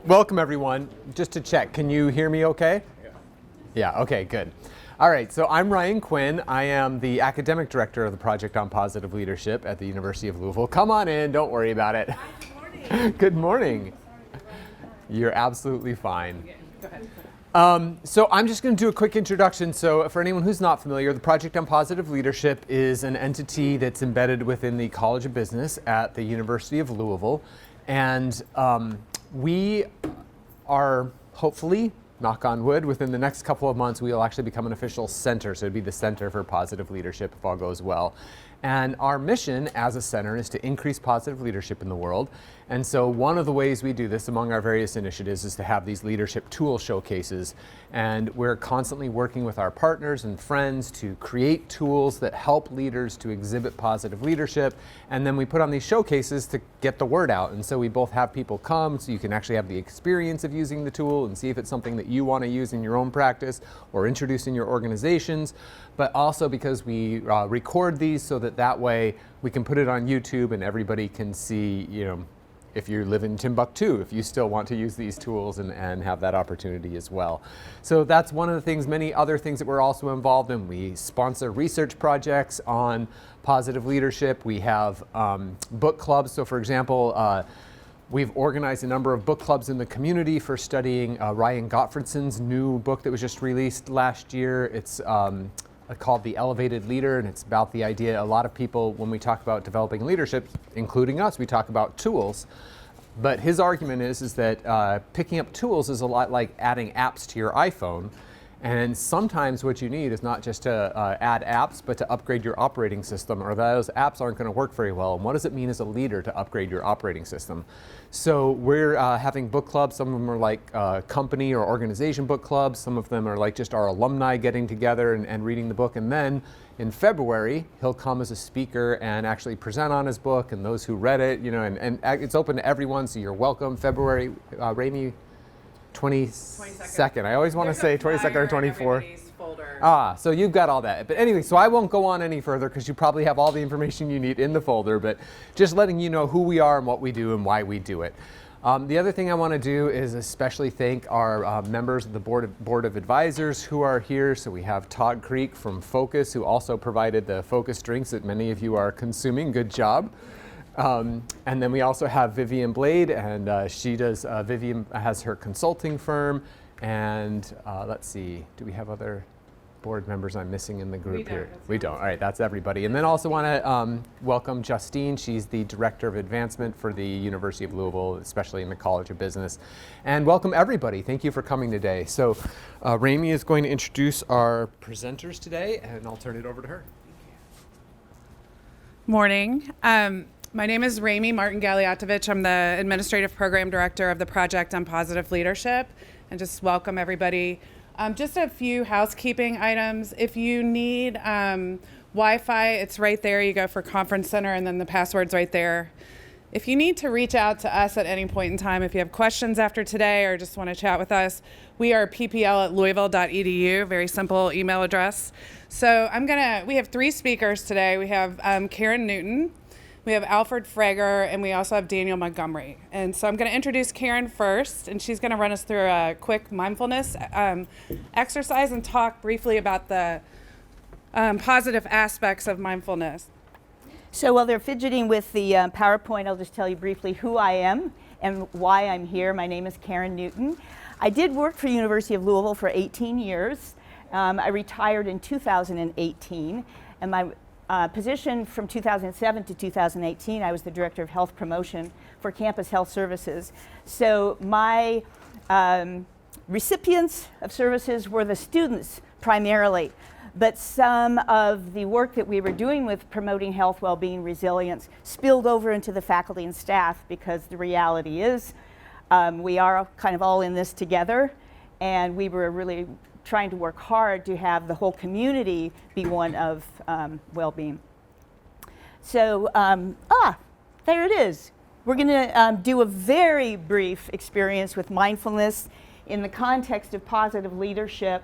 Welcome, everyone. Just to check, can you hear me okay? Yeah, okay, good. All right, so I'm Ryan Quinn. I am the academic director of the Project on Positive Leadership at the University of Louisville. Come on in, don't worry about it. Hi, good morning. Good morning. You're absolutely fine. So I'm just going to do a quick introduction. So for anyone who's not familiar, the Project on Positive Leadership is an entity that's embedded within the College of Business at the University of Louisville. And we are hopefully, knock on wood, within the next couple of months, we will actually become an official center. So it'd be the Center for Positive Leadership if all goes well. And our mission as a center is to increase positive leadership in the world. And so one of the ways we do this among our various initiatives is to have these leadership tool showcases. And we're constantly working with our partners and friends to create tools that help leaders to exhibit positive leadership. And then we put on these showcases to get the word out. And so we both have people come so you can actually have the experience of using the tool and see if it's something that you want to use in your own practice or introduce in your organizations. But also because we record these so that way we can put it on YouTube and everybody can see, if you live in Timbuktu, if you still want to use these tools and have that opportunity as well. So that's one of the things, many other things that we're also involved in. We sponsor research projects on positive leadership. We have book clubs. So for example, we've organized a number of book clubs in the community for studying Ryan Gottfredson's new book that was just released last year. It's called The Elevated Leader, and it's about the idea, a lot of people, when we talk about developing leadership, including us, we talk about tools. But his argument is that picking up tools is a lot like adding apps to your iPhone. And sometimes what you need is not just to add apps, but to upgrade your operating system, or those apps aren't going to work very well. And what does it mean as a leader to upgrade your operating system? So we're having book clubs. Some of them are like company or organization book clubs. Some of them are like just our alumni getting together and reading the book. And then in February, he'll come as a speaker and actually present on his book, and those who read it, and it's open to everyone, so you're welcome. February, Ramey, 22nd. I always want to say 22nd or 24th. So you've got all that. But anyway, so I won't go on any further because you probably have all the information you need in the folder, but just letting you know who we are and what we do and why we do it. The other thing I want to do is especially thank our members of the Board of Advisors who are here. So we have Todd Creek from Focus, who also provided the Focus drinks that many of you are consuming. Good job. And then we also have Vivian Blade, and she does, Vivian has her consulting firm, and let's see, do we have other board members I'm missing in the group here? We don't. All right, that's everybody. And then also want to welcome Justine. She's the Director of Advancement for the University of Louisville, especially in the College of Business. And welcome everybody. Thank you for coming today. So Ramey is going to introduce our presenters today, and I'll turn it over to her. Morning. My name is Ramey Martin-Galiatovich. I'm the Administrative Program Director of the Project on Positive Leadership, and just welcome everybody. Just a few housekeeping items. If you need Wi-Fi, it's right there. You go for Conference Center, and then the password's right there. If you need to reach out to us at any point in time, if you have questions after today or just want to chat with us, we are ppl@louisville.edu, very simple email address. So we have three speakers today. We have Karen Newton, we have Alfred Frager, and we also have Daniel Montgomery. And so I'm going to introduce Karen first, and she's going to run us through a quick mindfulness exercise and talk briefly about the positive aspects of mindfulness. So while they're fidgeting with the PowerPoint, I'll just tell you briefly who I am and why I'm here. My name is Karen Newton. I did work for the University of Louisville for 18 years. I retired in 2018, and my position from 2007 to 2018, I was the Director of Health Promotion for Campus Health Services. So my recipients of services were the students primarily, but some of the work that we were doing with promoting health, well-being, resilience spilled over into the faculty and staff, because the reality is we are kind of all in this together, and we were really trying to work hard to have the whole community be one of well-being. So, there it is. We're going to do a very brief experience with mindfulness in the context of positive leadership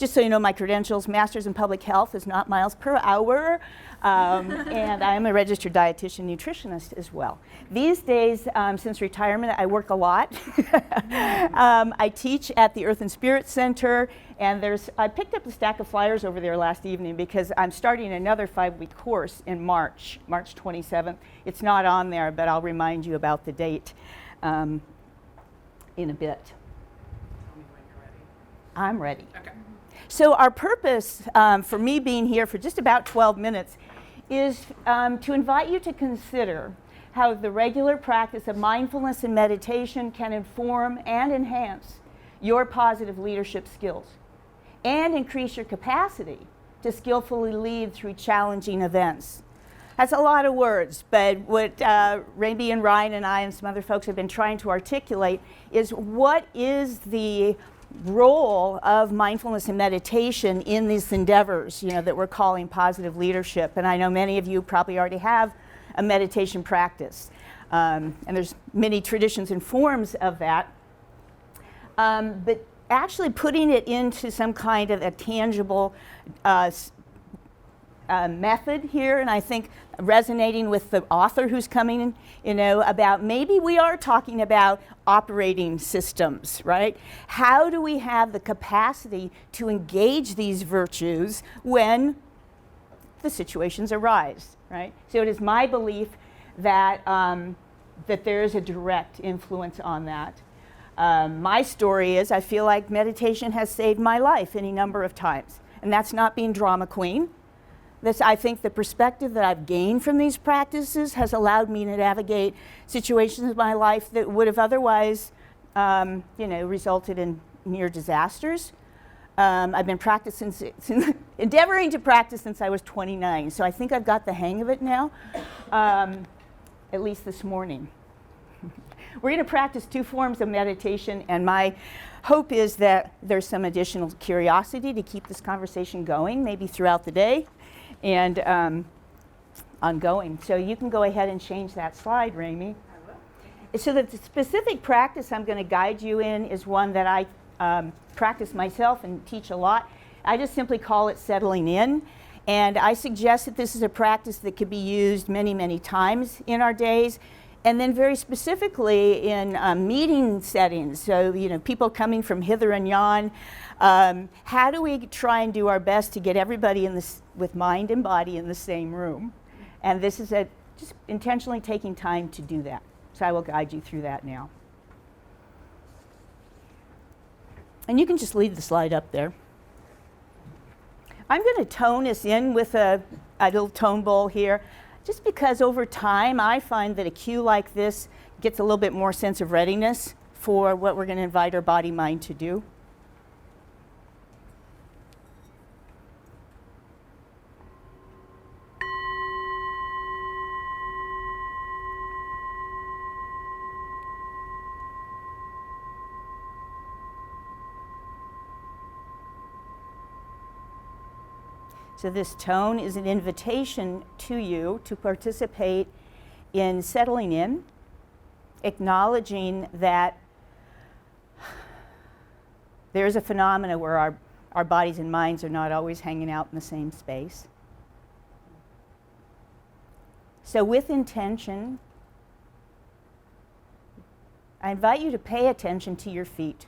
Just so you know, my credentials, Master's in Public Health is not miles per hour, and I am a registered dietitian nutritionist as well. These days, since retirement, I work a lot. I teach at the Earth and Spirit Center, and I picked up a stack of flyers over there last evening because I'm starting another 5-week course in March 27th. It's not on there, but I'll remind you about the date in a bit. Tell me when you're ready. I'm ready. Okay. So our purpose for me being here for just about 12 minutes is to invite you to consider how the regular practice of mindfulness and meditation can inform and enhance your positive leadership skills and increase your capacity to skillfully lead through challenging events. That's a lot of words, but what Raby and Ryan and I and some other folks have been trying to articulate is what is the role of mindfulness and meditation in these endeavors, that we're calling positive leadership. And I know many of you probably already have a meditation practice, and there's many traditions and forms of that. But actually putting it into some kind of a tangible method here, and I think resonating with the author who's coming, about maybe we are talking about operating systems, right? How do we have the capacity to engage these virtues when the situations arise, right? So it is my belief that that there is a direct influence on that. My story is I feel like meditation has saved my life any number of times, and that's not being drama queen. I think the perspective that I've gained from these practices has allowed me to navigate situations in my life that would have otherwise, resulted in near disasters. I've been endeavoring to practice since I was 29, so I think I've got the hang of it now, at least this morning. We're going to practice 2 forms of meditation, and my hope is that there's some additional curiosity to keep this conversation going, maybe throughout the day. And ongoing. So you can go ahead and change that slide, Raimi. I will. So the specific practice I'm going to guide you in is one that I practice myself and teach a lot. I just simply call it settling in. And I suggest that this is a practice that could be used many, many times in our days. And then very specifically in meeting settings, so people coming from hither and yon, how do we try and do our best to get everybody with mind and body in the same room? And this is just intentionally taking time to do that. So I will guide you through that now. And you can just leave the slide up there. I'm going to tone us in with a little tone bowl here. Just because over time I find that a cue like this gets a little bit more sense of readiness for what we're going to invite our body-mind to do. So this tone is an invitation to you to participate in settling in, acknowledging that there's a phenomena where our bodies and minds are not always hanging out in the same space. So with intention, I invite you to pay attention to your feet.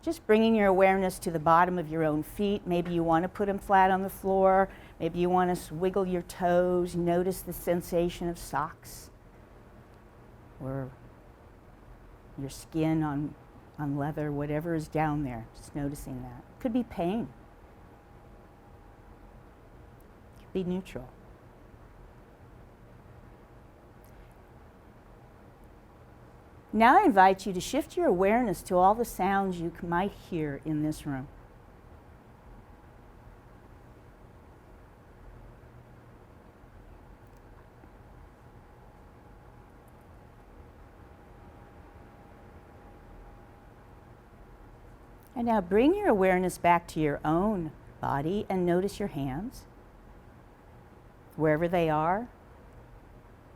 Just bringing your awareness to the bottom of your own feet. Maybe you want to put them flat on the floor. Maybe you want to wiggle your toes. Notice the sensation of socks or your skin on leather, whatever is down there. Just noticing that. Could be pain. Could be neutral. Now I invite you to shift your awareness to all the sounds you might hear in this room. And now bring your awareness back to your own body and notice your hands, wherever they are.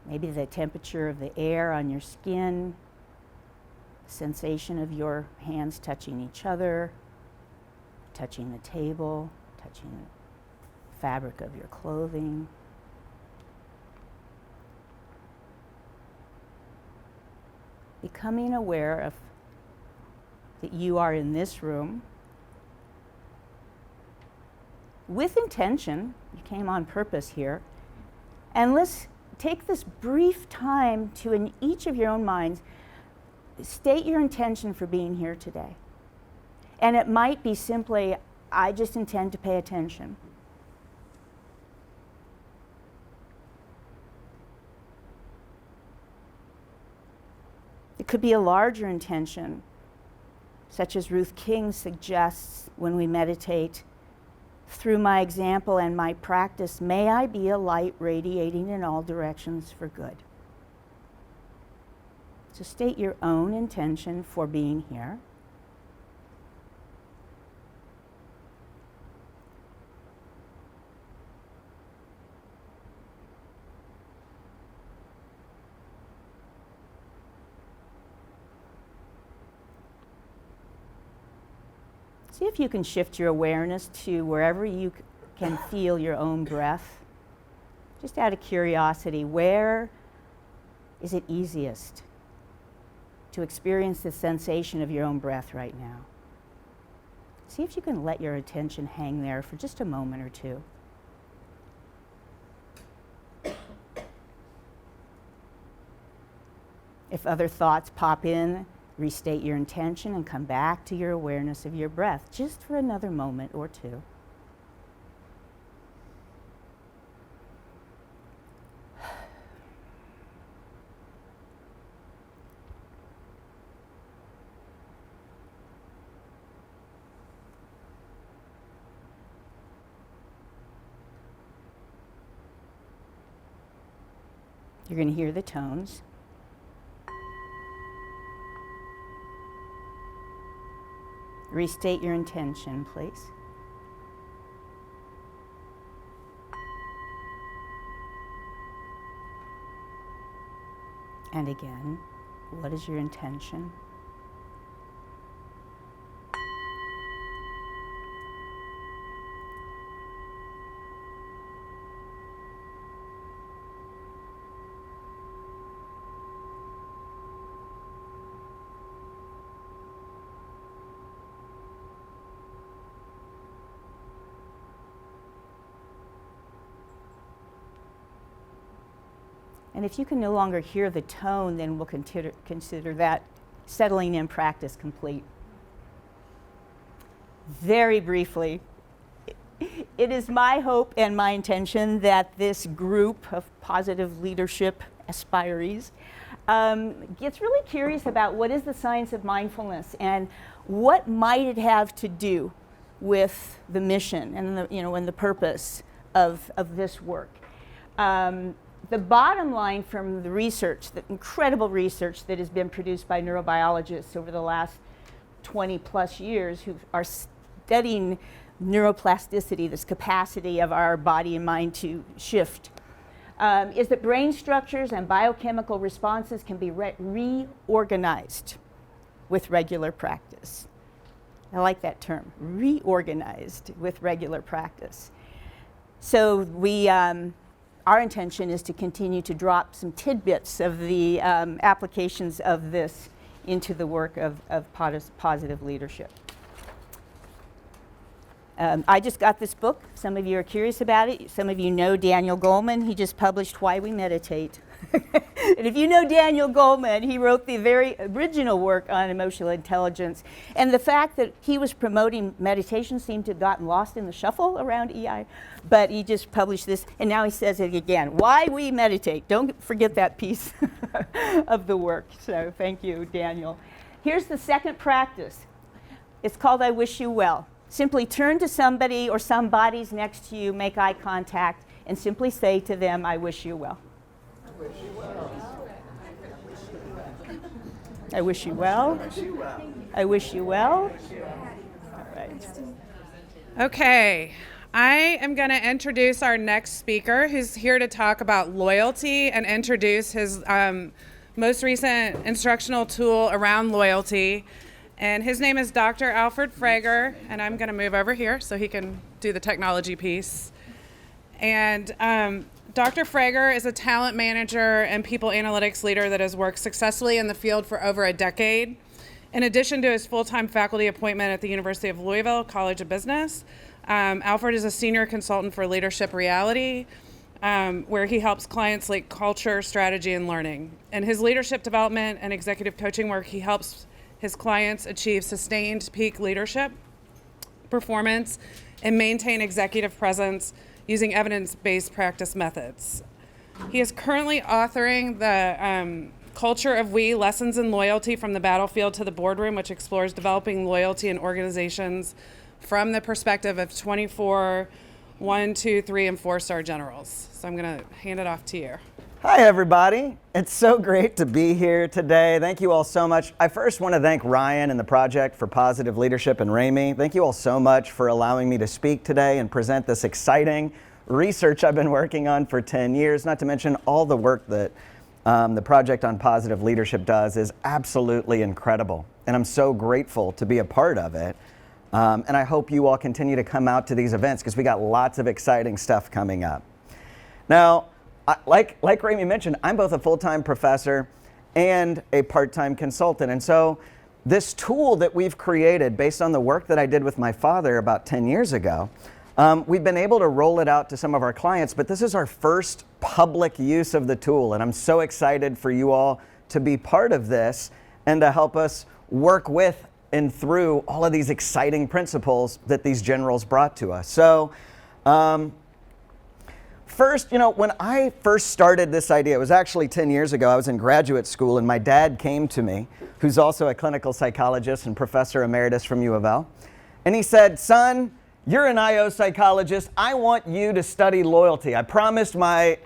Maybe the temperature of the air on your skin, sensation of your hands touching each other. touching the table, touching the fabric of your clothing. Becoming aware of that you are in this room with intention. You came on purpose here. And let's take this brief time to, in each of your own minds, state your intention for being here today. And it might be simply, I just intend to pay attention. It could be a larger intention, such as Ruth King suggests when we meditate. Through my example and my practice, may I be a light radiating in all directions for good. So state your own intention for being here. See if you can shift your awareness to wherever you can feel your own breath. Just out of curiosity, where is it easiest to experience the sensation of your own breath right now? See if you can let your attention hang there for just a moment or two. If other thoughts pop in, restate your intention and come back to your awareness of your breath, just for another moment or two. You're going to hear the tones. Restate your intention, please. And again, what is your intention? And if you can no longer hear the tone, then we'll consider that settling in practice complete. Very briefly, it is my hope and my intention that this group of positive leadership aspirees gets really curious about what is the science of mindfulness and what might it have to do with the mission and the purpose of this work. The bottom line from the research, the incredible research that has been produced by neurobiologists over the last 20 plus years who are studying neuroplasticity, this capacity of our body and mind to shift, is that brain structures and biochemical responses can be reorganized with regular practice. I like that term, reorganized with regular practice. So our intention is to continue to drop some tidbits of the applications of this into the work of positive leadership. I just got this book. Some of you are curious about it. Some of you know Daniel Goleman. He just published Why We Meditate. And if you know Daniel Goleman, he wrote the very original work on emotional intelligence. And the fact that he was promoting meditation seemed to have gotten lost in the shuffle around EI. But he just published this, and now he says it again. Why we meditate. Don't forget that piece of the work. So thank you, Daniel. Here's the second practice. It's called I Wish You Well. Simply turn to somebody or some bodies next to you, make eye contact, and simply say to them, I wish you well. I wish you well. I wish you well. I wish you well. All right. Okay. I am going to introduce our next speaker who's here to talk about loyalty and introduce his most recent instructional tool around loyalty. And his name is Dr. Alfred Frager, and I'm going to move over here so he can do the technology piece. And Dr. Frager is a talent manager and people analytics leader that has worked successfully in the field for over a decade. In addition to his full-time faculty appointment at the University of Louisville College of Business, Alfred is a senior consultant for Leadership Reality, where he helps clients link culture, strategy, and learning. In his leadership development and executive coaching work, he helps his clients achieve sustained peak leadership performance and maintain executive presence using evidence-based practice methods. He is currently authoring the Culture of We, Lessons in Loyalty from the Battlefield to the Boardroom, which explores developing loyalty in organizations from the perspective of 24 1, 2, 3, and 4-star generals. So I'm going to hand it off to you. Hi, everybody. It's so great to be here today. Thank you all so much. I first want to thank Ryan and the Project for Positive Leadership and Ramey. Thank you all so much for allowing me to speak today and present this exciting research I've been working on for 10 years, not to mention all the work that the Project on Positive Leadership does is absolutely incredible. And I'm so grateful to be a part of it. And I hope you all continue to come out to these events because we got lots of exciting stuff coming up. Now, like Ramey mentioned, I'm both a full-time professor and a part-time consultant. And so this tool that we've created based on the work that I did with my father about 10 years ago, we've been able to roll it out to some of our clients, but this is our first public use of the tool. And I'm so excited for you all to be part of this and to help us work with and through all of these exciting principles that these generals brought to us. So, first, when I first started this idea, it was actually 10 years ago. I was in graduate school and my dad came to me, who's also a clinical psychologist and professor emeritus from U of L. And he said, "Son, you're an IO psychologist. I want you to study loyalty. I promised my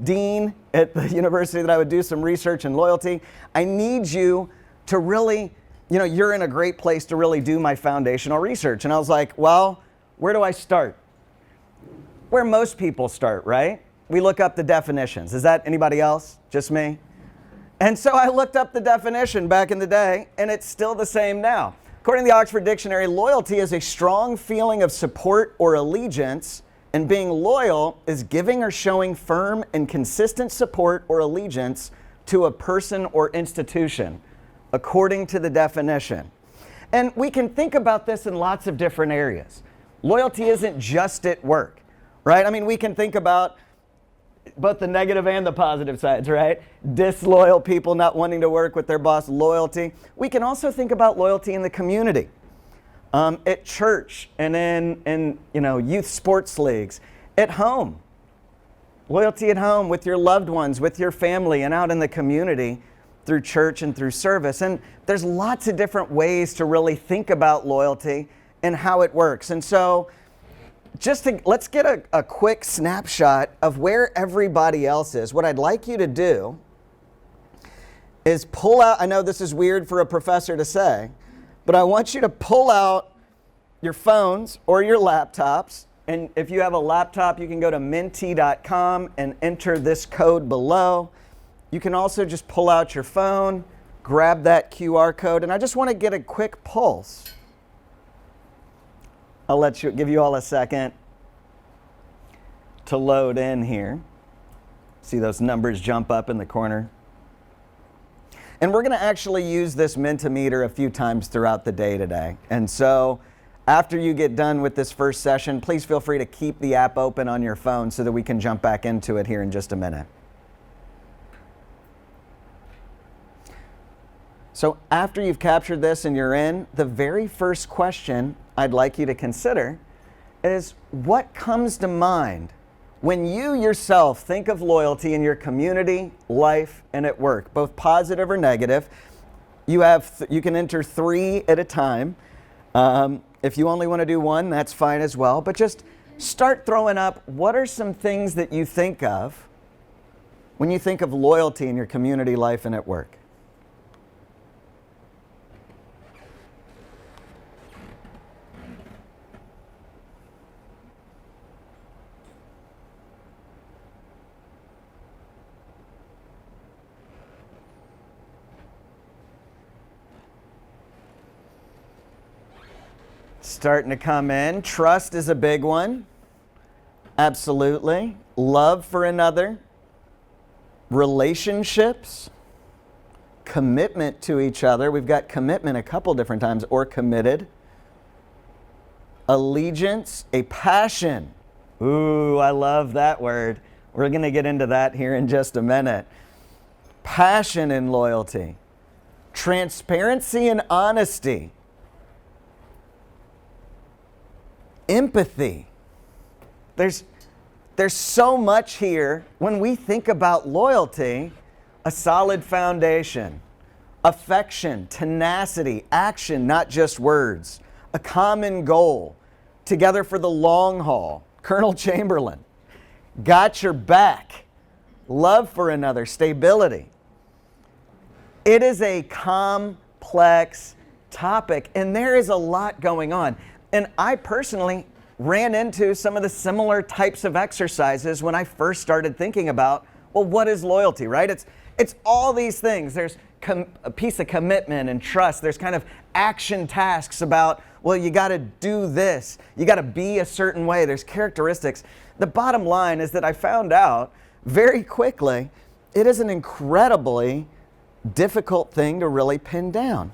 dean at the university that I would do some research in loyalty. I need you to really, you're in a great place to really do my foundational research." And I was like, well, where do I start? Where most people start, right? We look up the definitions. Is that anybody else? Just me? And so I looked up the definition back in the day, and it's still the same now. According to the Oxford Dictionary, loyalty is a strong feeling of support or allegiance, and being loyal is giving or showing firm and consistent support or allegiance to a person or institution, according to the definition. And we can think about this in lots of different areas. Loyalty isn't just at work. Right? I mean, we can think about both the negative and the positive sides, right? Disloyal people not wanting to work with their boss, loyalty. We can also think about loyalty in the community, at church, and in youth sports leagues, at home. Loyalty at home with your loved ones, with your family, and out in the community through church and through service. And there's lots of different ways to really think about loyalty and how it works. And so let's get a quick snapshot of where everybody else is. What I'd like you to do is pull out, I know this is weird for a professor to say, but I want you to pull out your phones or your laptops. And if you have a laptop, you can go to menti.com and enter this code below. You can also just pull out your phone, grab that QR code, and I just want to get a quick pulse. I'll give you all a second to load in here. See those numbers jump up in the corner? And we're going to actually use this Mentimeter a few times throughout the day today. And so after you get done with this first session, please feel free to keep the app open on your phone so that we can jump back into it here in just a minute. So after you've captured this and you're in, the very first question I'd like you to consider is, what comes to mind when you yourself think of loyalty in your community, life, and at work, both positive or negative? You can enter 3 at a time. If you only want to do 1, that's fine as well. But just start throwing up, what are some things that you think of when you think of loyalty in your community, life, and at work? Starting to come in. Trust is a big one. Absolutely. Love for another. Relationships. Commitment to each other. We've got commitment a couple different times, or committed. Allegiance, a passion. Ooh, I love that word. We're going to get into that here in just a minute. Passion and loyalty. Transparency and honesty. Empathy. There's so much here. When we think about loyalty, a solid foundation, affection, tenacity, action, not just words, a common goal, together for the long haul. Colonel Chamberlain, got your back, love for another, stability. It is a complex topic, and there is a lot going on. And I personally ran into some of the similar types of exercises when I first started thinking about, well, what is loyalty, right? It's all these things. There's a piece of commitment and trust. There's kind of action tasks about, well, you got to do this. You got to be a certain way. There's characteristics. The bottom line is that I found out very quickly it is an incredibly difficult thing to really pin down.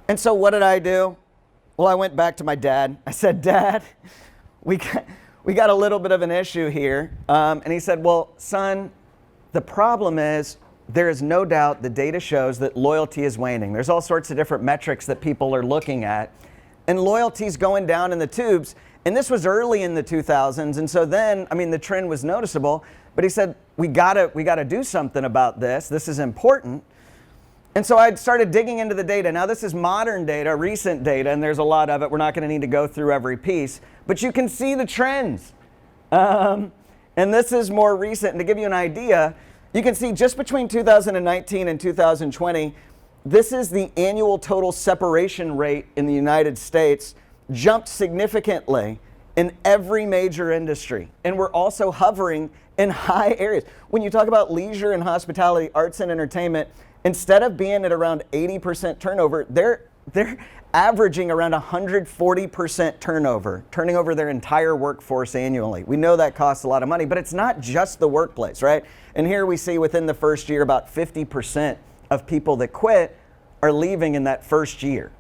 And so what did I do? Well, I went back to my dad. I said, Dad, we got a little bit of an issue here. And he said, well, son, the problem is there is no doubt the data shows that loyalty is waning. There's all sorts of different metrics that people are looking at. And loyalty's going down in the tubes. And this was early in the 2000s. And so then, I mean, the trend was noticeable. But he said, we gotta do something about this. This is important. And so I started digging into the data. Now this is modern data, recent data, and there's a lot of it. We're not going to need to go through every piece, but you can see the trends. And this is more recent. And to give you an idea, you can see just between 2019 and 2020, this is the annual total separation rate in the United States, jumped significantly in every major industry. And we're also hovering in high areas. When you talk about leisure and hospitality, arts and entertainment, instead of being at around 80% turnover, they're averaging around 140% turnover, turning over their entire workforce annually. We know that costs a lot of money, but it's not just the workplace, right? And here we see within the first year, about 50% of people that quit are leaving in that first year,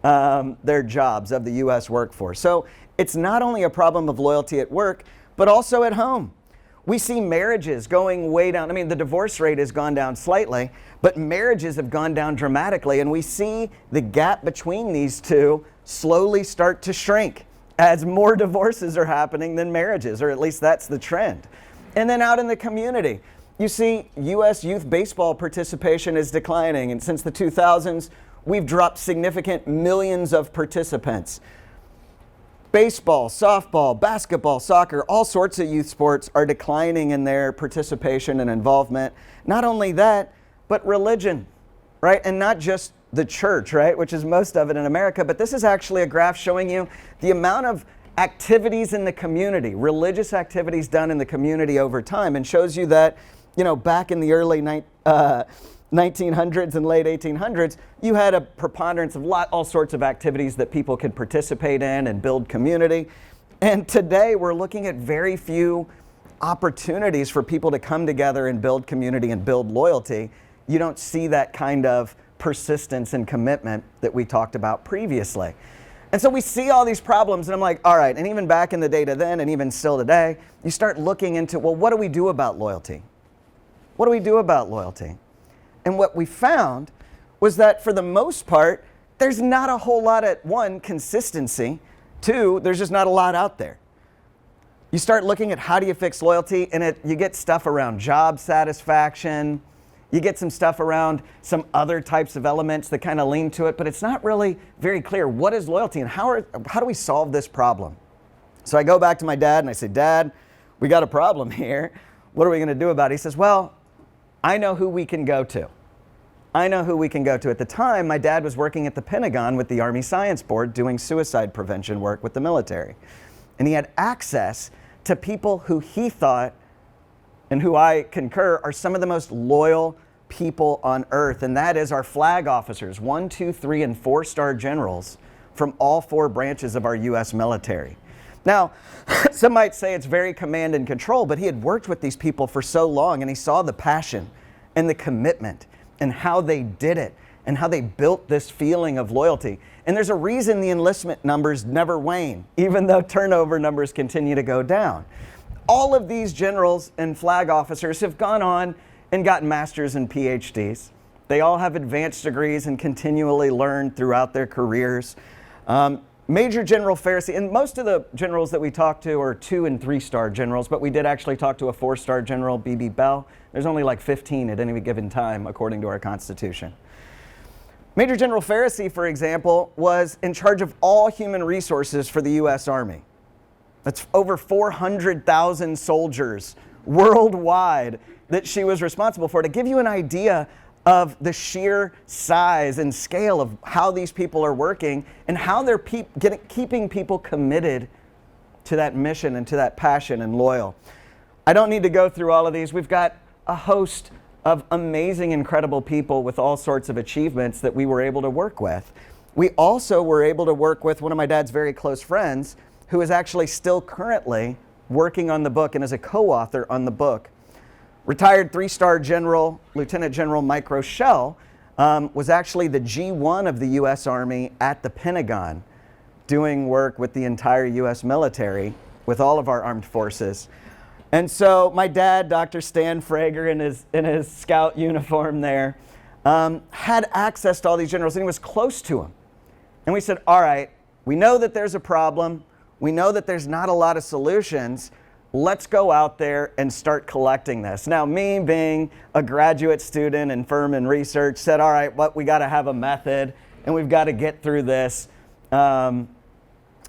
their jobs of the U.S. workforce. So it's not only a problem of loyalty at work, but also at home. We see marriages going way down. I mean, the divorce rate has gone down slightly, but marriages have gone down dramatically. And we see the gap between these two slowly start to shrink as more divorces are happening than marriages, or at least that's the trend. And then out in the community, you see U.S. youth baseball participation is declining. And since the 2000s, we've dropped significant millions of participants. Baseball, softball, basketball, soccer, all sorts of youth sports are declining in their participation and involvement. Not only that, but religion, right? And not just the church, right? Which is most of it in America, but this is actually a graph showing you the amount of activities in the community, religious activities done in the community over time, and shows you that, you know, back in the early 1900s and late 1800s, you had a preponderance of all sorts of activities that people could participate in and build community. And today we're looking at very few opportunities for people to come together and build community and build loyalty. You don't see that kind of persistence and commitment that we talked about previously. And so we see all these problems, and I'm like, all right, and even back in the data then, and even still today, you start looking into, well, what do we do about loyalty? What do we do about loyalty? And what we found was that for the most part, there's not a whole lot of, one, consistency. Two, there's just not a lot out there. You start looking at how do you fix loyalty, and you get stuff around job satisfaction. You get some stuff around some other types of elements that kind of lean to it, but it's not really very clear what is loyalty and how do we solve this problem? So I go back to my dad and I say, Dad, we got a problem here. What are we going to do about it? He says, well, I know who we can go to. I know who we can go to. At the time, my dad was working at the Pentagon with the Army Science Board doing suicide prevention work with the military. And he had access to people who he thought, and who I concur, are some of the most loyal people on earth, and that is our flag officers, 1, 2, 3, and 4-star generals from all 4 branches of our U.S. military. Now, some might say it's very command and control, but he had worked with these people for so long, and he saw the passion and the commitment and how they did it and how they built this feeling of loyalty. And there's a reason the enlistment numbers never wane, even though turnover numbers continue to go down. All of these generals and flag officers have gone on and gotten masters and PhDs. They all have advanced degrees and continually learn throughout their careers. Major General Farrisee, and most of the generals that we talked to are 2- and 3-star generals, but we did actually talk to a 4-star general, B.B. Bell. There's only like 15 at any given time, according to our Constitution. Major General Farrisee, for example, was in charge of all human resources for the U.S. Army. That's over 400,000 soldiers worldwide that she was responsible for. To give you an idea of the sheer size and scale of how these people are working and how they're keeping people committed to that mission and to that passion and loyal. I don't need to go through all of these. We've got a host of amazing, incredible people with all sorts of achievements that we were able to work with. We also were able to work with one of my dad's very close friends who is actually still currently working on the book and is a co-author on the book. Retired 3-star General, Lieutenant General Mike Rochelle was actually the G1 of the U.S. Army at the Pentagon, doing work with the entire U.S. military, with all of our armed forces. And so my dad, Dr. Stan Frager, in his scout uniform there, had access to all these generals, and he was close to them. And we said, all right, we know that there's a problem. We know that there's not a lot of solutions. Let's go out there and start collecting this. Now, me being a graduate student in Furman research said, all right, we got to have a method, and we've got to get through this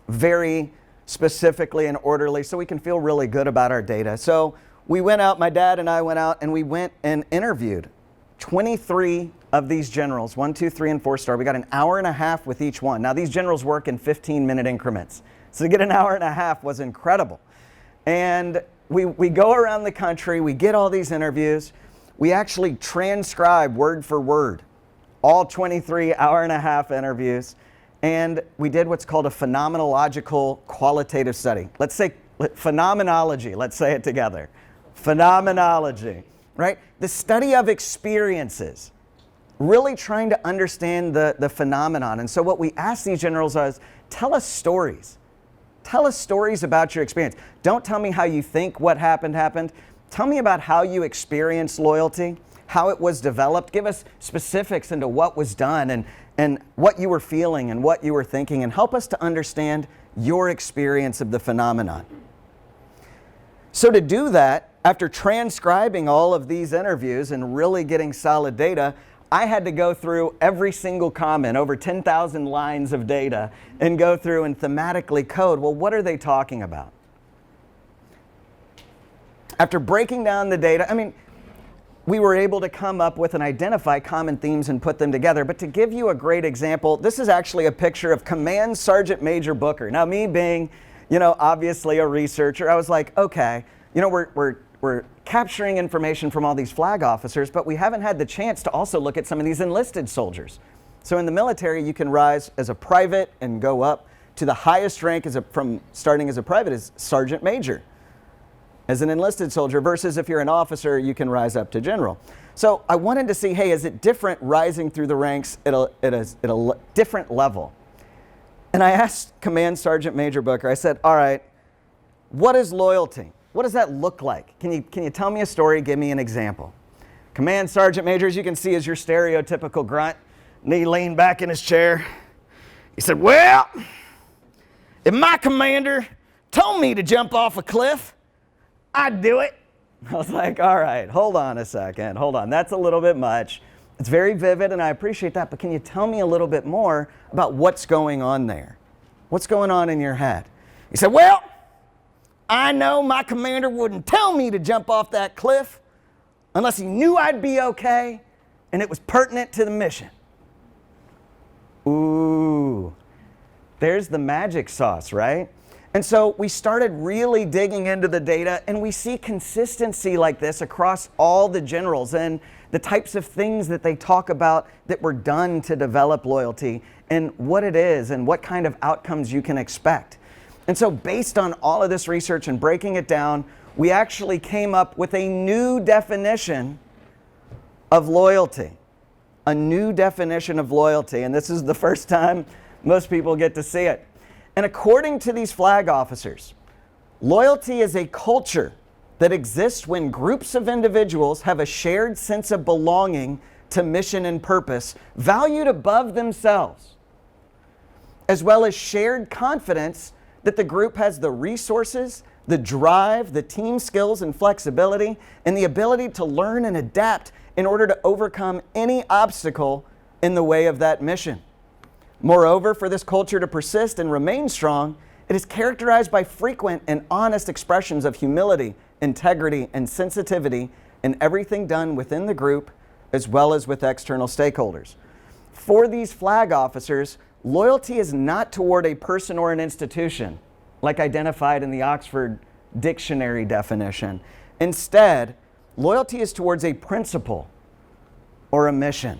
very specifically and orderly so we can feel really good about our data. So we went out, my dad and I went out, and we went and interviewed 23 of these generals, 1, 2, 3, and 4-star. We got an hour and a half with each one. Now, these generals work in 15-minute increments. So to get an hour and a half was incredible. And we go around the country, we get all these interviews, we actually transcribe word for word all 23 hour-and-a-half interviews, and we did what's called a phenomenological qualitative study. Let's say phenomenology, let's say it together. Phenomenology, right? The study of experiences, really trying to understand the phenomenon. And so what we asked these generals was, tell us stories. Tell us stories about your experience. Don't tell me how you think what happened. Tell me about how you experienced loyalty, how it was developed. Give us specifics into what was done and what you were feeling and what you were thinking, and help us to understand your experience of the phenomenon. So to do that, after transcribing all of these interviews and really getting solid data, I had to go through every single comment, over 10,000 lines of data, and go through and thematically code, well, what are they talking about? After breaking down the data, we were able to come up with and identify common themes and put them together. But to give you a great example, this is actually a picture of Command Sergeant Major Booker. Now, me being, obviously a researcher, I was like, okay, we're capturing information from all these flag officers, but we haven't had the chance to also look at some of these enlisted soldiers. So in the military, you can rise as a private and go up to the highest rank from starting as a private is Sergeant Major. As an enlisted soldier, versus if you're an officer, you can rise up to general. So I wanted to see, hey, is it different rising through the ranks at a different level? And I asked Command Sergeant Major Booker, I said, all right, what is loyalty? What does that look like? Can you tell me a story? Give me an example. Command Sergeant Major, as you can see, is your stereotypical grunt. And he leaned back in his chair. He said, well, if my commander told me to jump off a cliff, I'd do it. I was like, all right, hold on a second. Hold on. That's a little bit much. It's very vivid, and I appreciate that, but can you tell me a little bit more about what's going on there? What's going on in your head? He said, well, I know my commander wouldn't tell me to jump off that cliff unless he knew I'd be okay and it was pertinent to the mission. Ooh, there's the magic sauce, right? And so we started really digging into the data, and we see consistency like this across all the generals. And the types of things that they talk about that were done to develop loyalty, and what it is and what kind of outcomes you can expect. And so based on all of this research and breaking it down, we actually came up with a new definition of loyalty. A new definition of loyalty, and this is the first time most people get to see it. And according to these flag officers, loyalty is a culture that exists when groups of individuals have a shared sense of belonging to mission and purpose, valued above themselves, as well as shared confidence that the group has the resources, the drive, the team skills and flexibility, and the ability to learn and adapt in order to overcome any obstacle in the way of that mission. Moreover, for this culture to persist and remain strong, it is characterized by frequent and honest expressions of humility, integrity, and sensitivity in everything done within the group as well as with external stakeholders. For these flag officers, loyalty is not toward a person or an institution, like identified in the Oxford Dictionary definition. Instead, loyalty is towards a principle or a mission.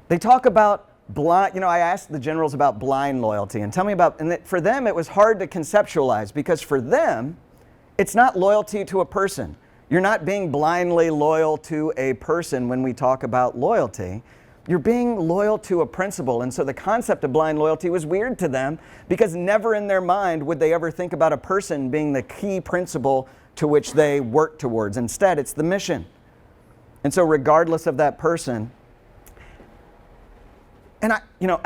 They talk about blind, I asked the generals about blind loyalty, and tell me about, and for them it was hard to conceptualize, because for them, it's not loyalty to a person. You're not being blindly loyal to a person when we talk about loyalty. You're being loyal to a principle. And so the concept of blind loyalty was weird to them, because never in their mind would they ever think about a person being the key principle to which they work towards. Instead, it's the mission. And so regardless of that person, and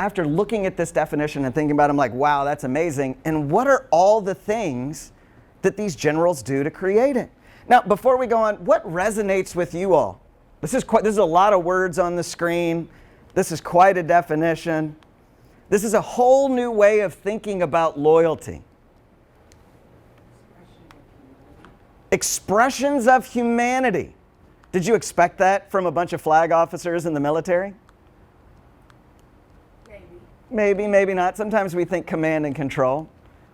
after looking at this definition and thinking about it, I'm like, wow, that's amazing. And what are all the things that these generals do to create it? Now, before we go on, what resonates with you all? This is a lot of words on the screen. This is quite a definition. This is a whole new way of thinking about loyalty. Expressions of humanity. Did you expect that from a bunch of flag officers in the military? Maybe, maybe not. Sometimes we think command and control.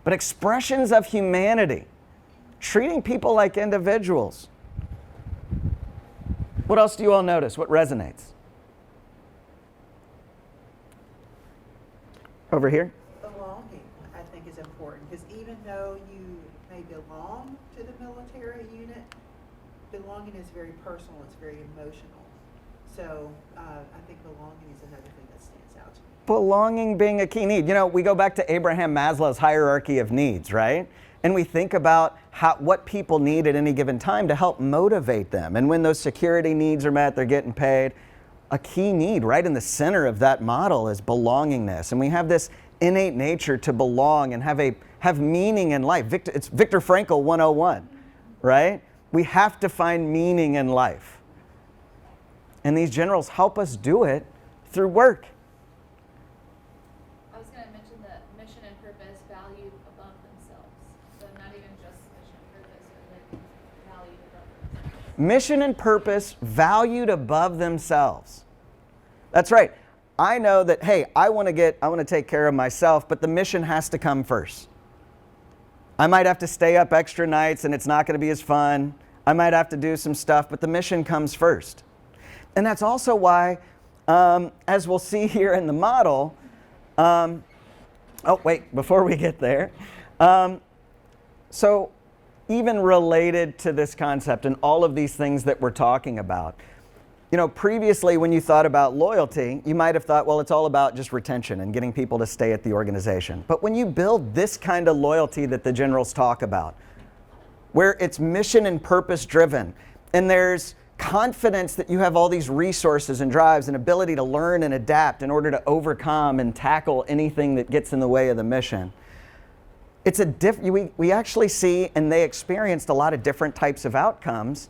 But expressions of humanity. Treating people like individuals. What else do you all notice? What resonates? Over here? Belonging, I think, is important, because even though you may belong to the military unit, belonging is very personal, it's very emotional. So I think belonging is another thing that stands out to me. Belonging being a key need. We go back to Abraham Maslow's hierarchy of needs, right? And we think about what people need at any given time to help motivate them. And when those security needs are met, they're getting paid. A key need right in the center of that model is belongingness. And we have this innate nature to belong and have meaning in life. It's Viktor Frankl 101, right? We have to find meaning in life. And these generals help us do it through work. I was going to mention that mission and purpose valued above themselves. So not even just mission and purpose, but like valued above themselves. Mission and purpose valued above themselves. That's right. I know that, hey, I want to take care of myself, but the mission has to come first. I might have to stay up extra nights and it's not going to be as fun. I might have to do some stuff, but the mission comes first. And that's also why, as we'll see here in the model, before we get there, so even related to this concept and all of these things that we're talking about, previously when you thought about loyalty, you might have thought, well, it's all about just retention and getting people to stay at the organization. But when you build this kind of loyalty that the generals talk about, where it's mission and purpose driven, and there's confidence that you have all these resources and drives and ability to learn and adapt in order to overcome and tackle anything that gets in the way of the mission. It's we actually see, and they experienced a lot of different types of outcomes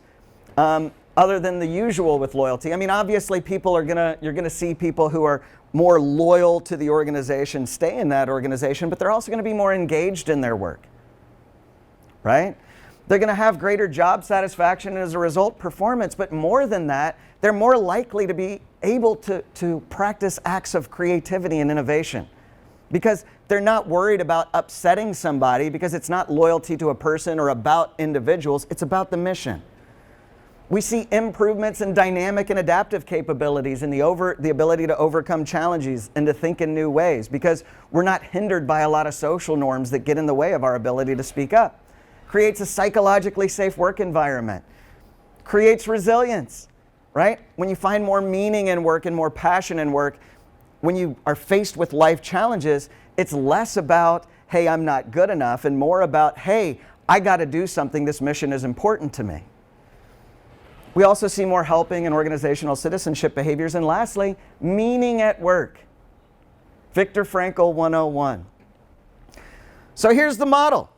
other than the usual with loyalty. I mean, obviously you're gonna see people who are more loyal to the organization stay in that organization, but they're also gonna be more engaged in their work, right? They're going to have greater job satisfaction and as a result performance, but more than that, they're more likely to be able to practice acts of creativity and innovation because they're not worried about upsetting somebody because it's not loyalty to a person or about individuals, it's about the mission. We see improvements in dynamic and adaptive capabilities and the ability to overcome challenges and to think in new ways, because we're not hindered by a lot of social norms that get in the way of our ability to speak up. Creates a psychologically safe work environment. Creates resilience, right? When you find more meaning in work and more passion in work, when you are faced with life challenges, it's less about, hey, I'm not good enough, and more about, hey, I got to do something. This mission is important to me. We also see more helping and organizational citizenship behaviors. And lastly, meaning at work. Viktor Frankl 101. So here's the model.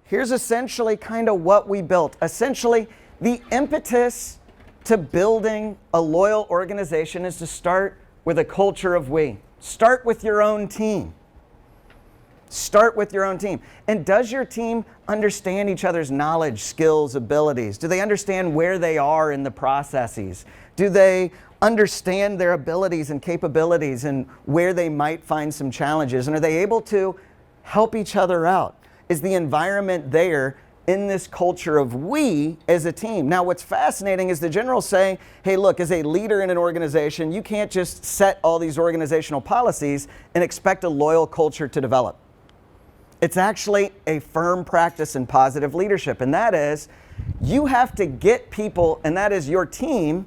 Here's essentially kind of what we built. Essentially, the impetus to building a loyal organization is to start with a culture of we. Start with your own team. Start with your own team. And does your team understand each other's knowledge, skills, abilities? Do they understand where they are in the processes? Do they understand their abilities and capabilities and where they might find some challenges? And are they able to help each other out? Is the environment there in this culture of we as a team? Now, what's fascinating is the generals say, hey, look, as a leader in an organization, you can't just set all these organizational policies and expect a loyal culture to develop. It's actually a firm practice in positive leadership, and that is you have to get people, and that is your team,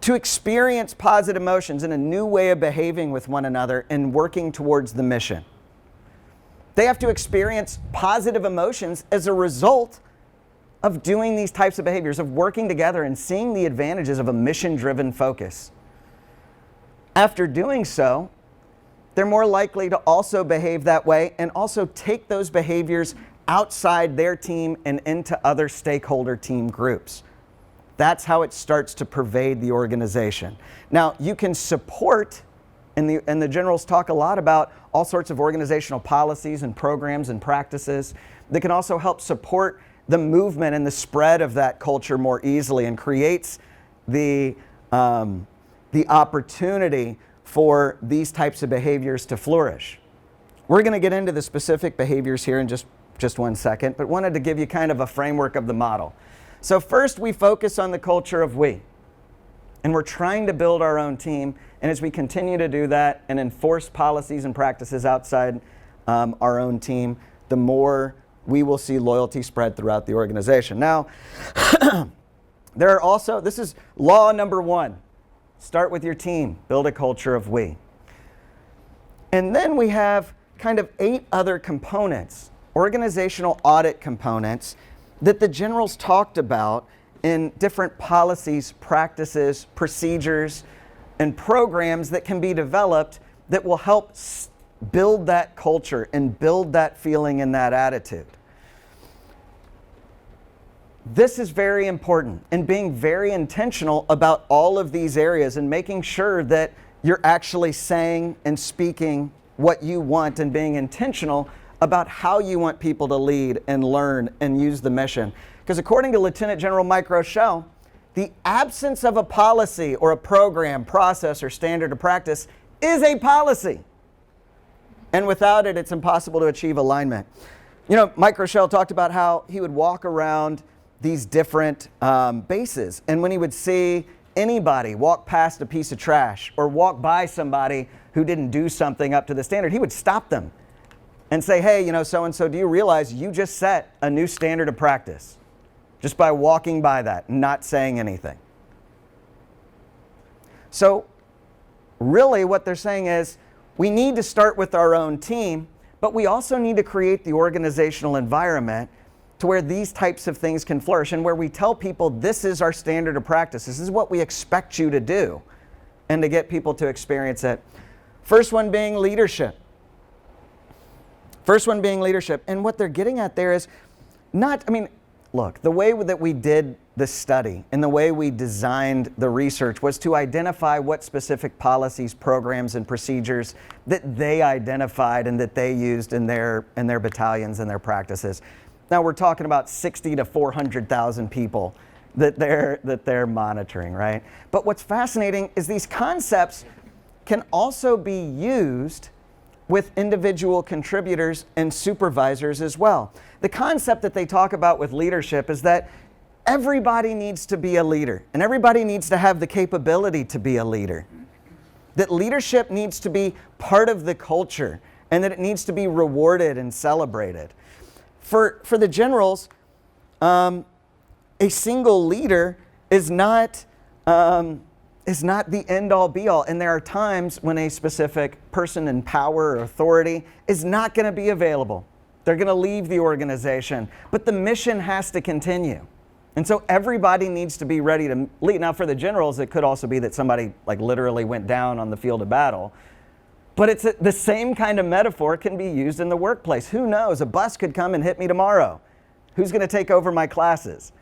to experience positive emotions in a new way of behaving with one another and working towards the mission. They have to experience positive emotions as a result of doing these types of behaviors, of working together and seeing the advantages of a mission-driven focus. After doing so, they're more likely to also behave that way and also take those behaviors outside their team and into other stakeholder team groups. That's how it starts to pervade the organization. Now, you can support, and the generals talk a lot about all sorts of organizational policies and programs and practices that can also help support the movement and the spread of that culture more easily and creates the opportunity for these types of behaviors to flourish. We're going to get into the specific behaviors here in just one second, but wanted to give you kind of a framework of the model. So first, we focus on the culture of we. And we're trying to build our own team, and as we continue to do that and enforce policies and practices outside our own team, the more we will see loyalty spread throughout the organization. Now, there are also, this is law number 1. Start with your team, build a culture of we. And then we have kind of 8 other components, organizational audit components, that the generals talked about in different policies, practices, procedures, and programs that can be developed that will help build that culture and build that feeling and that attitude. This is very important, and being very intentional about all of these areas and making sure that you're actually saying and speaking what you want and being intentional about how you want people to lead and learn and use the mission. Because according to Lieutenant General Mike Rochelle, the absence of a policy or a program, process, or standard of practice is a policy. And without it, it's impossible to achieve alignment. You know, Mike Rochelle talked about how he would walk around these different bases, and when he would see anybody walk past a piece of trash or walk by somebody who didn't do something up to the standard, he would stop them and say, hey, you know, so-and-so, do you realize you just set a new standard of practice just by walking by that and not saying anything? So really what they're saying is we need to start with our own team, but we also need to create the organizational environment to where these types of things can flourish and where we tell people this is our standard of practice, this is what we expect you to do, and to get people to experience it. First one being leadership. First one being leadership. And what they're getting at there is not, I mean, look, the way that we did the study and the way we designed the research was to identify what specific policies, programs, and procedures that they identified and that they used in their battalions and their practices. Now we're talking about 60 to 400,000 people that they're monitoring, right? But what's fascinating is these concepts can also be used with individual contributors and supervisors as well. The concept that they talk about with leadership is that everybody needs to be a leader, and everybody needs to have the capability to be a leader. That leadership needs to be part of the culture, and that it needs to be rewarded and celebrated. For the generals, a single leader is not the end-all be-all, and there are times when a specific person in power or authority is not going to be available. They're going to leave the organization, but the mission has to continue. And so everybody needs to be ready to lead. Now, for the generals, it could also be that somebody like literally went down on the field of battle. But it's the same kind of metaphor can be used in the workplace. Who knows? A bus could come and hit me tomorrow. Who's going to take over my classes?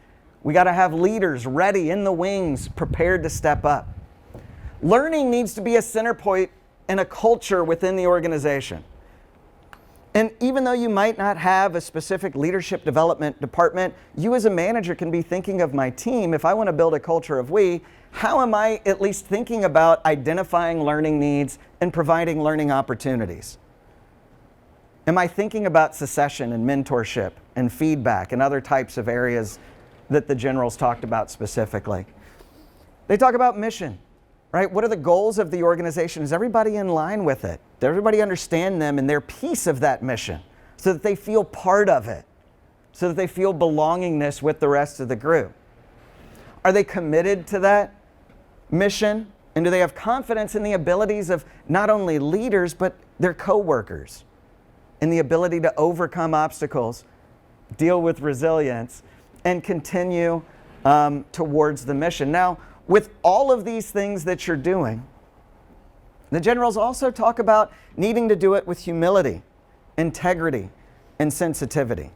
We got to have leaders ready in the wings, prepared to step up. Learning needs to be a center point and a culture within the organization. And even though you might not have a specific leadership development department, you as a manager can be thinking of my team. If I want to build a culture of we, how am I at least thinking about identifying learning needs and providing learning opportunities? Am I thinking about succession and mentorship and feedback and other types of areas that the generals talked about specifically? They talk about mission, right? What are the goals of the organization? Is everybody in line with it? Does everybody understand them and their piece of that mission so that they feel part of it, so that they feel belongingness with the rest of the group? Are they committed to that mission? And do they have confidence in the abilities of not only leaders, but their co-workers, in the ability to overcome obstacles, deal with resilience, and continue towards the mission? Now, with all of these things that you're doing, the generals also talk about needing to do it with humility, integrity, and sensitivity.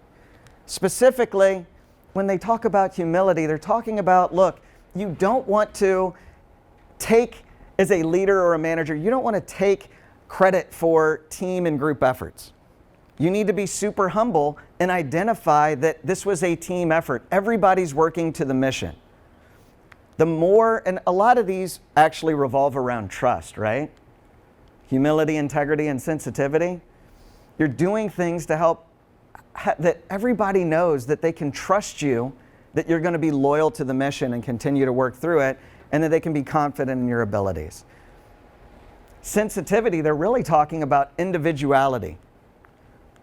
Specifically, when they talk about humility, they're talking about, look, you don't want to take, as a leader or a manager, you don't want to take credit for team and group efforts. You need to be super humble and identify that this was a team effort. Everybody's working to the mission. The more, and a lot of these actually revolve around trust, right? Humility, integrity, and sensitivity. You're doing things to help that everybody knows that they can trust you, that you're going to be loyal to the mission and continue to work through it, and that they can be confident in your abilities. Sensitivity, they're really talking about individuality,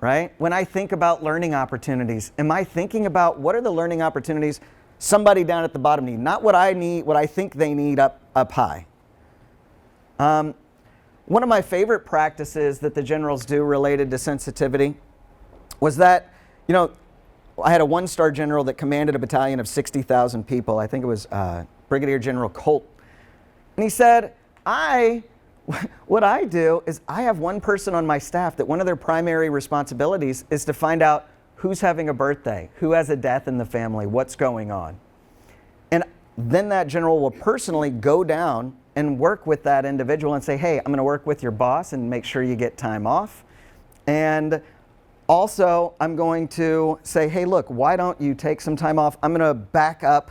right? When I think about learning opportunities, am I thinking about what are the learning opportunities somebody down at the bottom need, not what I need, what I think they need up high. One of my favorite practices that the generals do related to sensitivity was that, I had a one-star general that commanded a battalion of 60,000 people. I think it was Brigadier General Colt. And he said, what I do is I have one person on my staff that one of their primary responsibilities is to find out who's having a birthday, who has a death in the family, what's going on. And then that general will personally go down and work with that individual and say, hey, I'm going to work with your boss and make sure you get time off. And also, I'm going to say, hey, look, why don't you take some time off? I'm going to back up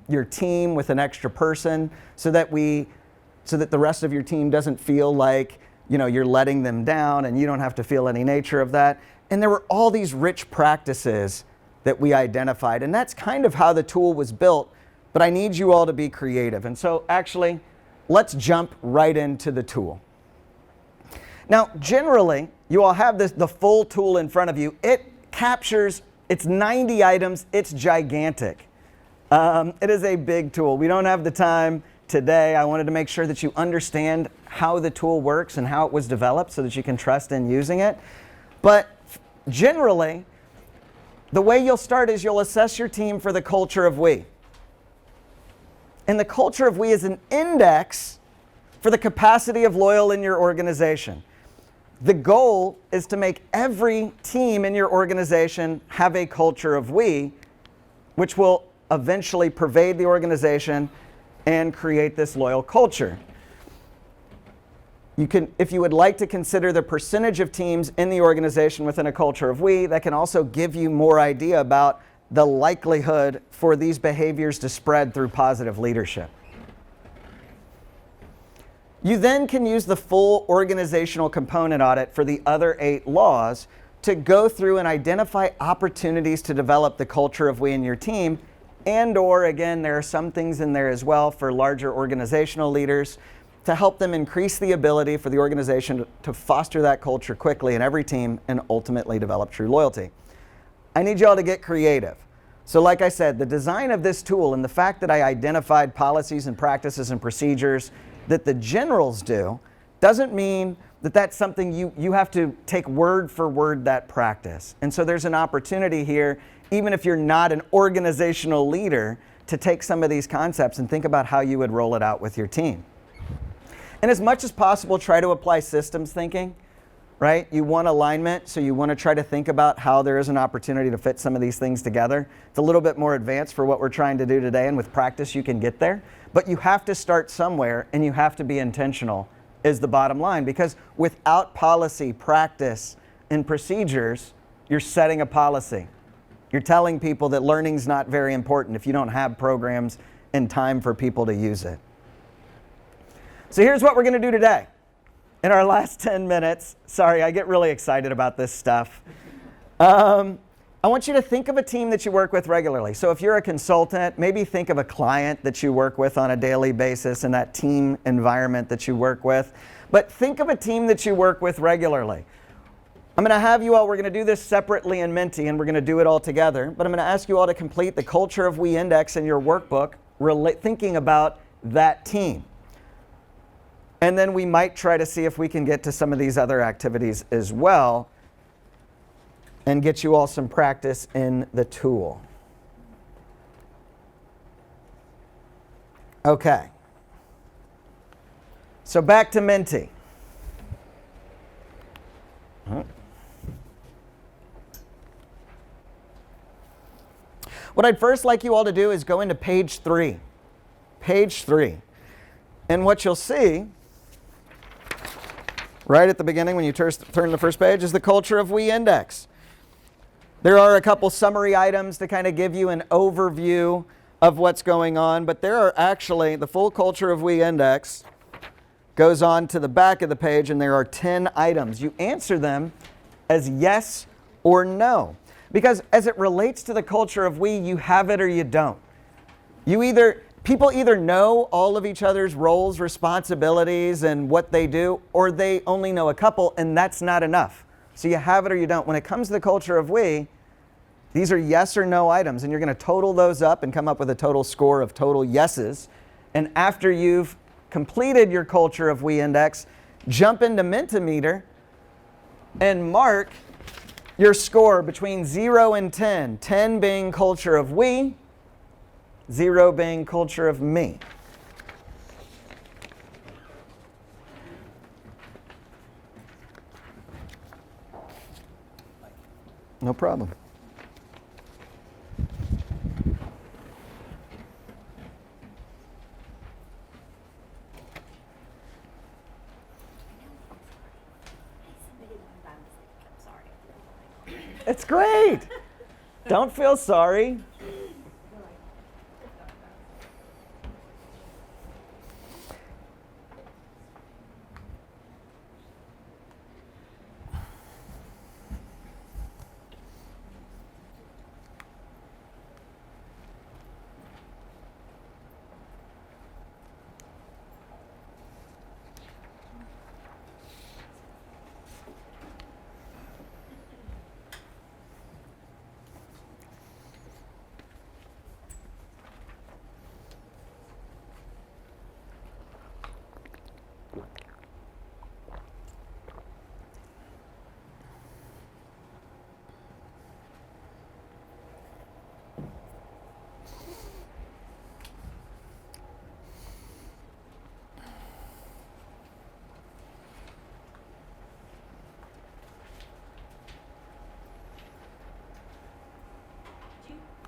your team with an extra person so that the rest of your team doesn't feel like you're letting them down, and you don't have to feel any nature of that. And there were all these rich practices that we identified, and that's kind of how the tool was built, but I need you all to be creative. And so actually, let's jump right into the tool. Now, generally, you all have the full tool in front of you. It captures, it's 90 items, it's gigantic. It is a big tool. We don't have the time today. I wanted to make sure that you understand how the tool works and how it was developed so that you can trust in using it. But generally, the way you'll start is you'll assess your team for the culture of we. And the culture of we is an index for the capacity of loyal in your organization. The goal is to make every team in your organization have a culture of we, which will eventually pervade the organization and create this loyal culture. You can, if you would like to consider the percentage of teams in the organization within a culture of we, that can also give you more idea about the likelihood for these behaviors to spread through positive leadership. You then can use the full organizational component audit for the other 8 laws to go through and identify opportunities to develop the culture of we in your team, and or again, there are some things in there as well for larger organizational leaders to help them increase the ability for the organization to foster that culture quickly in every team and ultimately develop true loyalty. I need y'all to get creative. So like I said, the design of this tool and the fact that I identified policies and practices and procedures that the generals do doesn't mean that that's something you have to take word for word that practice. And so there's an opportunity here, even if you're not an organizational leader, to take some of these concepts and think about how you would roll it out with your team. And as much as possible, try to apply systems thinking, right? You want alignment, so you want to try to think about how there is an opportunity to fit some of these things together. It's a little bit more advanced for what we're trying to do today, and with practice you can get there. But you have to start somewhere, and you have to be intentional, is the bottom line. Because without policy, practice, and procedures, you're setting a policy. You're telling people that learning's not very important if you don't have programs and time for people to use it. So here's what we're going to do today. In our last 10 minutes, sorry, I get really excited about this stuff. I want you to think of a team that you work with regularly. So if you're a consultant, maybe think of a client that you work with on a daily basis in that team environment that you work with. But think of a team that you work with regularly. I'm going to have you all, we're going to do this separately in Menti, and we're going to do it all together. But I'm going to ask you all to complete the Culture of We Index in your workbook, thinking about that team. And then we might try to see if we can get to some of these other activities as well and get you all some practice in the tool. Okay. So back to Menti. What I'd first like you all to do is go into page 3. Page 3. And what you'll see right at the beginning when you turn the first page is the Culture of We Index. There are a couple summary items to kind of give you an overview of what's going on, but there are actually, the full Culture of We Index goes on to the back of the page, and there are 10 items. You answer them as yes or no. Because as it relates to the culture of we, you have it or you don't. People either know all of each other's roles, responsibilities, and what they do, or they only know a couple, and that's not enough. So you have it or you don't. When it comes to the culture of we, these are yes or no items, and you're going to total those up and come up with a total score of total yeses. And after you've completed your culture of we index, jump into Mentimeter and mark your score between 0 and 10. 10 being culture of we, 0 being culture of me. No problem. It's great. Don't feel sorry.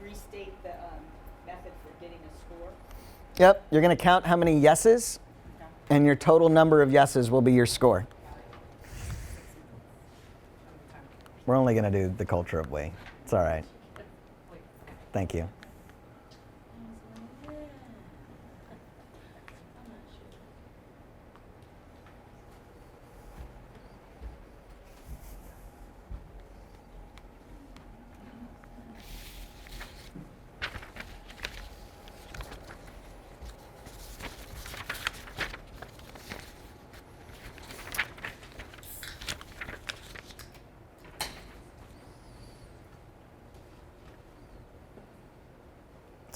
Restate the method for getting a score. Yep, you're going to count how many yeses, and your total number of yeses will be your score. We're only going to do the culture of we. It's all right. Thank you.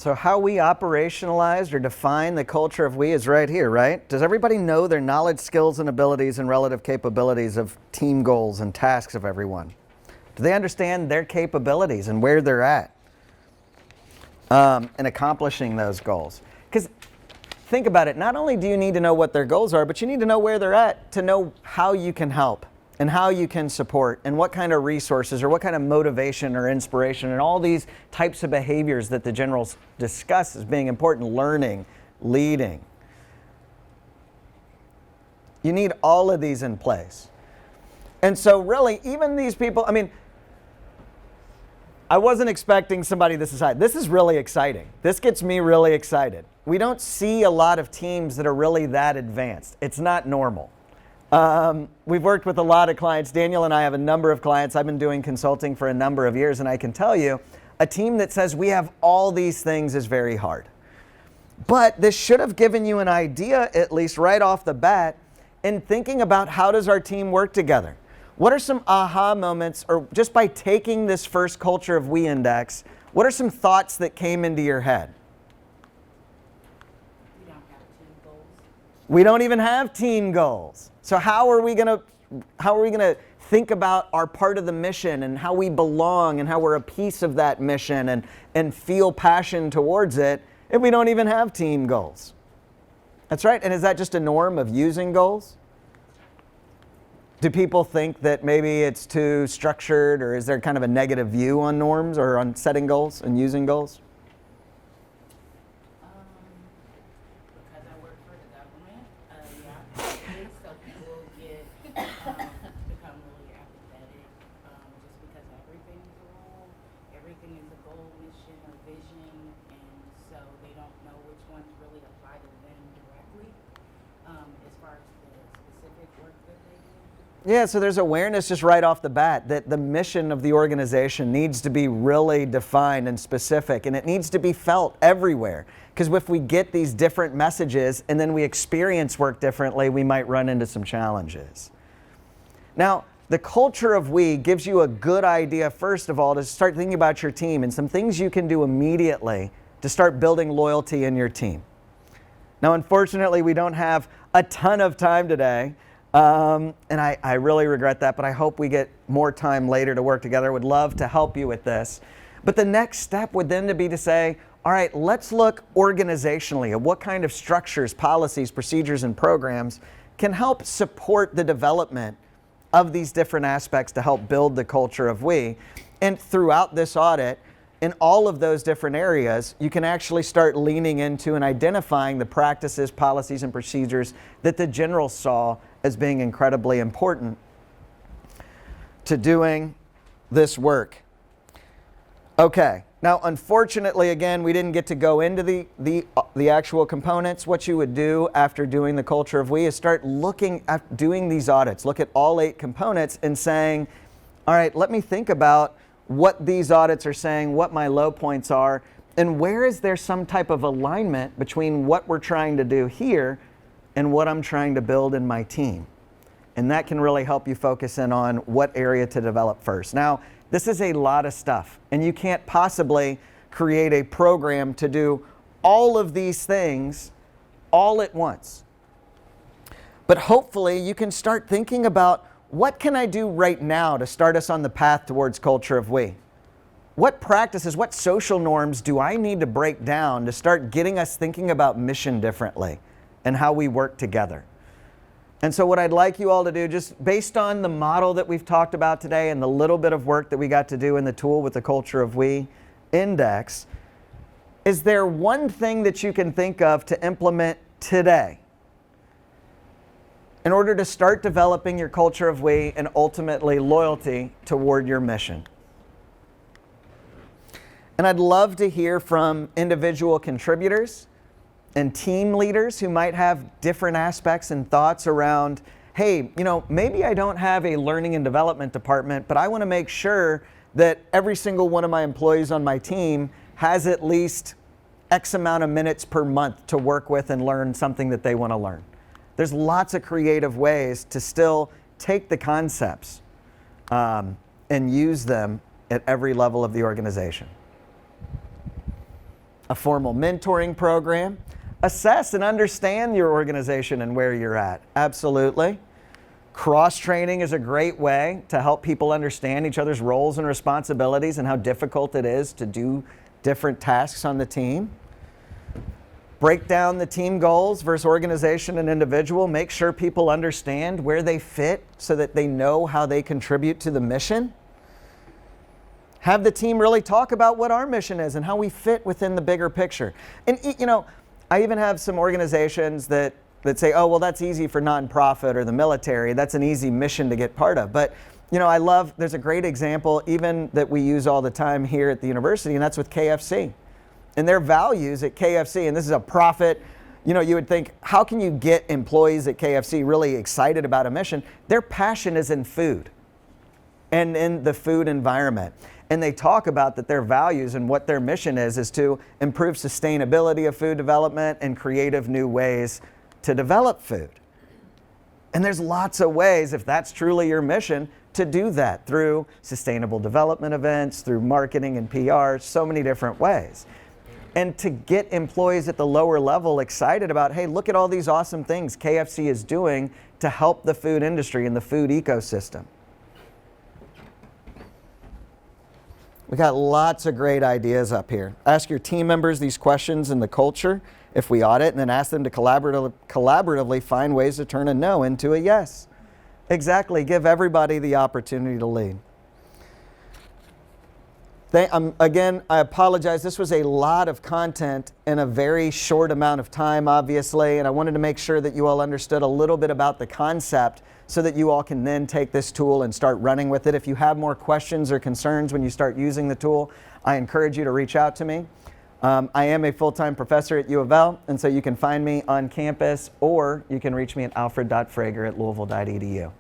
So how we operationalize or define the culture of we is right here, right? Does everybody know their knowledge, skills, and abilities and relative capabilities of team goals and tasks of everyone? Do they understand their capabilities and where they're at in accomplishing those goals? Because think about it, not only do you need to know what their goals are, but you need to know where they're at to know how you can help and how you can support and what kind of resources or what kind of motivation or inspiration and all these types of behaviors that the generals discuss as being important, learning, leading. You need all of these in place. And so really, even these people, I mean, I wasn't expecting somebody this high. This is really exciting. This gets me really excited. We don't see a lot of teams that are really that advanced. It's not normal. We've worked with a lot of clients. Daniel and I have a number of clients. I've been doing consulting for a number of years, and I can tell you, a team that says we have all these things is very hard. But this should have given you an idea, at least right off the bat, in thinking about how does our team work together. What are some aha moments, or just by taking this first culture of we index, what are some thoughts that came into your head? We don't even have team goals. So how are we going to think about our part of the mission and how we belong and how we're a piece of that mission and feel passion towards it if we don't even have team goals? That's right. And is that just a norm of using goals? Do people think that maybe it's too structured, or is there kind of a negative view on norms or on setting goals and using goals? Because I work for the government, yeah, so people become really apathetic, just because everything's a rule, everything is a goal, mission, or vision, and so they don't know which ones really apply to them directly, as far as the specific work that they do. Yeah, so there's awareness just right off the bat that the mission of the organization needs to be really defined and specific, and it needs to be felt everywhere. Because if we get these different messages and then we experience work differently, we might run into some challenges. Now, the culture of we gives you a good idea, first of all, to start thinking about your team and some things you can do immediately to start building loyalty in your team. Now, unfortunately, we don't have a ton of time today. And I really regret that, but I hope we get more time later to work together. I would love to help you with this. But the next step would then be to say, all right, let's look organizationally at what kind of structures, policies, procedures, and programs can help support the development of these different aspects to help build the culture of we. And throughout this audit, in all of those different areas, you can actually start leaning into and identifying the practices, policies, and procedures that the generals saw as being incredibly important to doing this work. Okay, now unfortunately, again, we didn't get to go into the actual components. What you would do after doing the culture of we is start looking at doing these audits, look at all 8 components and saying, all right, let me think about what these audits are saying, what my low points are, and where is there some type of alignment between what we're trying to do here and what I'm trying to build in my team. And that can really help you focus in on what area to develop first. Now, this is a lot of stuff, and you can't possibly create a program to do all of these things all at once. But hopefully you can start thinking about, what can I do right now to start us on the path towards culture of we? What practices, what social norms do I need to break down to start getting us thinking about mission differently and how we work together? And so what I'd like you all to do, just based on the model that we've talked about today and the little bit of work that we got to do in the tool with the culture of we index, is there one thing that you can think of to implement today in order to start developing your culture of we and ultimately loyalty toward your mission? And I'd love to hear from individual contributors and team leaders who might have different aspects and thoughts around, hey, maybe I don't have a learning and development department, but I want to make sure that every single one of my employees on my team has at least X amount of minutes per month to work with and learn something that they want to learn. There's lots of creative ways to still take the concepts and use them at every level of the organization. a formal mentoring program. Assess and understand your organization and where you're at. Absolutely. Cross-training is a great way to help people understand each other's roles and responsibilities and how difficult it is to do different tasks on the team. Break down the team goals versus organization and individual. Make sure people understand where they fit so that they know how they contribute to the mission. Have the team really talk about what our mission is and how we fit within the bigger picture. And you know, I even have some organizations that say, oh, well, that's easy for nonprofit or the military. That's an easy mission to get part of. But, you know, there's a great example even that we use all the time here at the university, and that's with KFC. And their values at KFC, and this is a profit, you know, you would think, how can you get employees at KFC really excited about a mission? Their passion is in food and in the food environment. And they talk about that their values and what their mission is to improve sustainability of food development and creative new ways to develop food. And there's lots of ways, if that's truly your mission, to do that through sustainable development events, through marketing and PR, so many different ways. And to get employees at the lower level excited about, hey, look at all these awesome things KFC is doing to help the food industry and the food ecosystem. We got lots of great ideas up here. Ask your team members these questions in the culture if we audit, and then ask them to collaboratively find ways to turn a no into a yes. Exactly, give everybody the opportunity to lead. Again, I apologize. This was a lot of content in a very short amount of time, obviously, and I wanted to make sure that you all understood a little bit about the concept so that you all can then take this tool and start running with it. If you have more questions or concerns when you start using the tool, I encourage you to reach out to me. I am a full-time professor at U of L, and so you can find me on campus, or you can reach me at alfred.frager@louisville.edu.